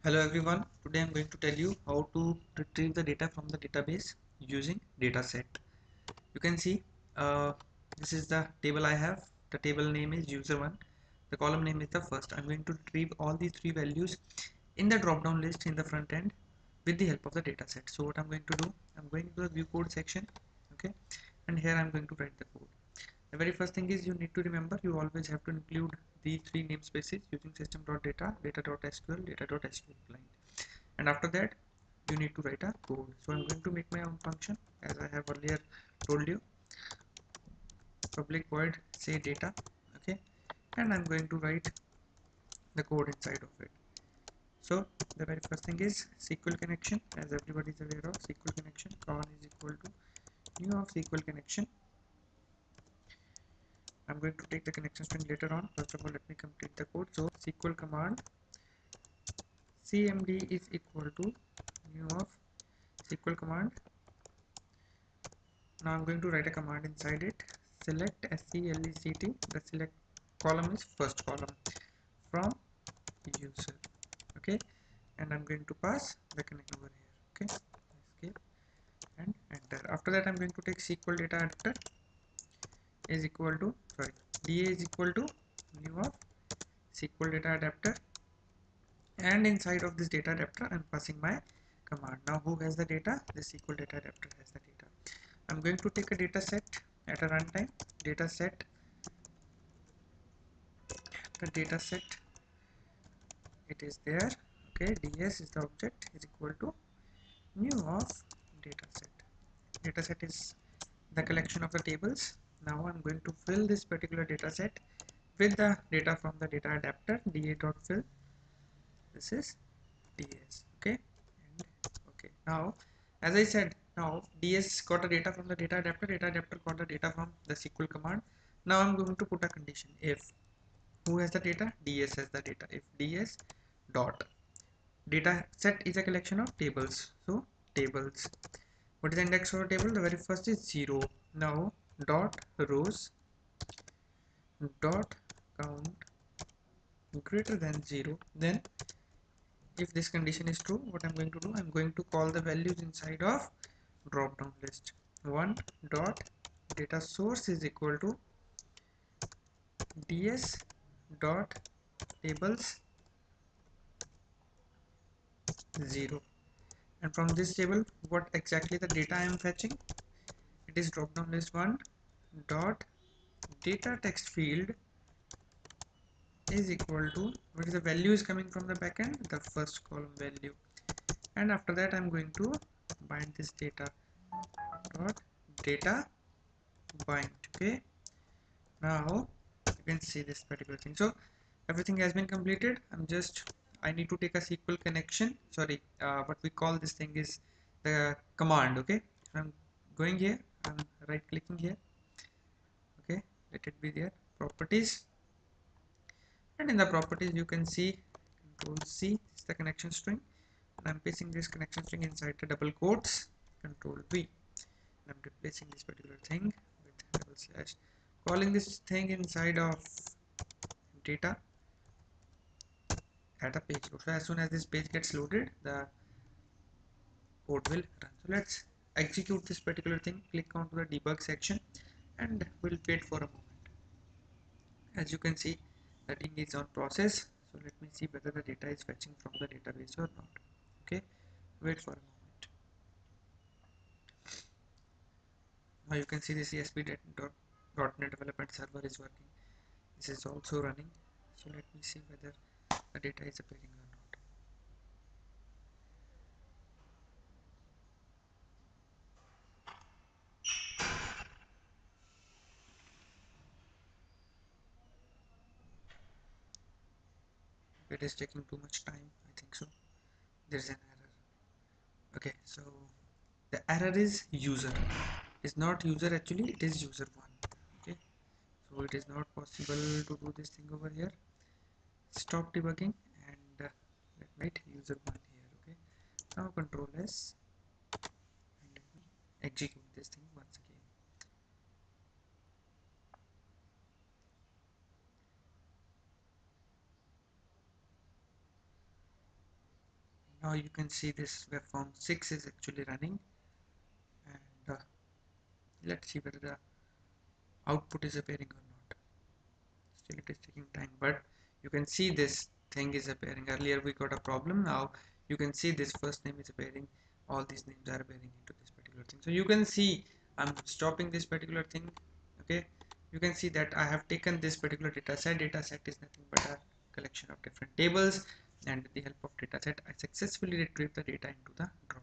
Hello everyone, today I'm going to tell you how to retrieve the data from the database using dataset. You can see this is the table I have. The table name is user1. The column name is the first. I'm going to retrieve all these three values in the drop down list in the front end with the help of the dataset. So what I'm going to do, I'm going to the view code section, okay, and here I'm going to write the code. The very first thing is you need to remember you always have to include these three namespaces using system.data, data.sql, data.sql client, and after that you need to write a code. So I'm going to make my own function as I have earlier told you, public void say data, okay, and I'm going to write the code inside of it. So the very first thing is SQL connection. As everybody is aware of, SQL connection con is equal to new of SQL connection. I'm going to take the connection string later on. First of all, let me complete the code. So SQL command cmd is equal to new of SQL command. Now I'm going to write a command inside it. Select select. The select column is first column from user. Okay, and I'm going to pass the connection over here. Okay, escape and enter. After that, I'm going to take SQL data adapter is equal to da is equal to new of SQL data adapter, and inside of this data adapter I'm passing my command. Now who has the data? The SQL data adapter has the data. I'm going to take a data set at a runtime. Data set, the data set, it is there. Okay, ds is the object is equal to new of data set. Data set is the collection of the tables. Now I'm going to fill this particular data set with the data from the data adapter. Da.fill, this is ds. Okay, and okay, now as I said, now ds got the data from the data adapter got the data from the SQL command. Now I'm going to put a condition. If who has the data? ds has the data. If ds dot data set is a collection of tables, so tables, what is the index for a table? The very first is 0. Now dot rows dot count greater than 0. Then if this condition is true, what I'm going to do, I'm going to call the values inside of drop down list. 1 dot data source is equal to ds dot tables 0, and from this table what exactly the data I am fetching, it is drop down list 1 dot data text field is equal to, what is the value is coming from the backend, the first column value, and after that I'm going to bind this data dot data bind. Okay, now you can see this particular thing. So everything has been completed. I need to take a SQL connection, sorry, what we call this thing is the command. Okay, so I'm going here, I'm right clicking here. Okay, let it be there, properties, and in the properties you can see control C is the connection string, and I'm pasting this connection string inside the double quotes, control V, and I'm replacing this particular thing with double slash, calling this thing inside of data at a page load. So as soon as this page gets loaded, the code will run. So let's execute this particular thing. Click on to the debug section and we'll wait for a moment. As you can see, the thing is on process. So let me see whether the data is fetching from the database or not. Okay, wait for a moment. Now you can see the CSP.NET development server is working. This is also running. So let me see whether the data is appearing or not. It is taking too much time, I think so. There's an error. Okay, so the error is user. It's not user actually, it is user1. Okay, so it is not possible to do this thing over here. Stop debugging and let me write user1 here. Okay, now control S and let me execute this thing once again. Now you can see this web form 6 is actually running, and let's see whether the output is appearing or not. Still it is taking time, but you can see this thing is appearing. Earlier we got a problem. Now you can see this first name is appearing, all these names are appearing into this particular thing. So you can see I'm stopping this particular thing. Okay, you can see that I have taken this particular data set. Data set is nothing but a collection of different tables, and with the help of data set I successfully retrieve the data into the drop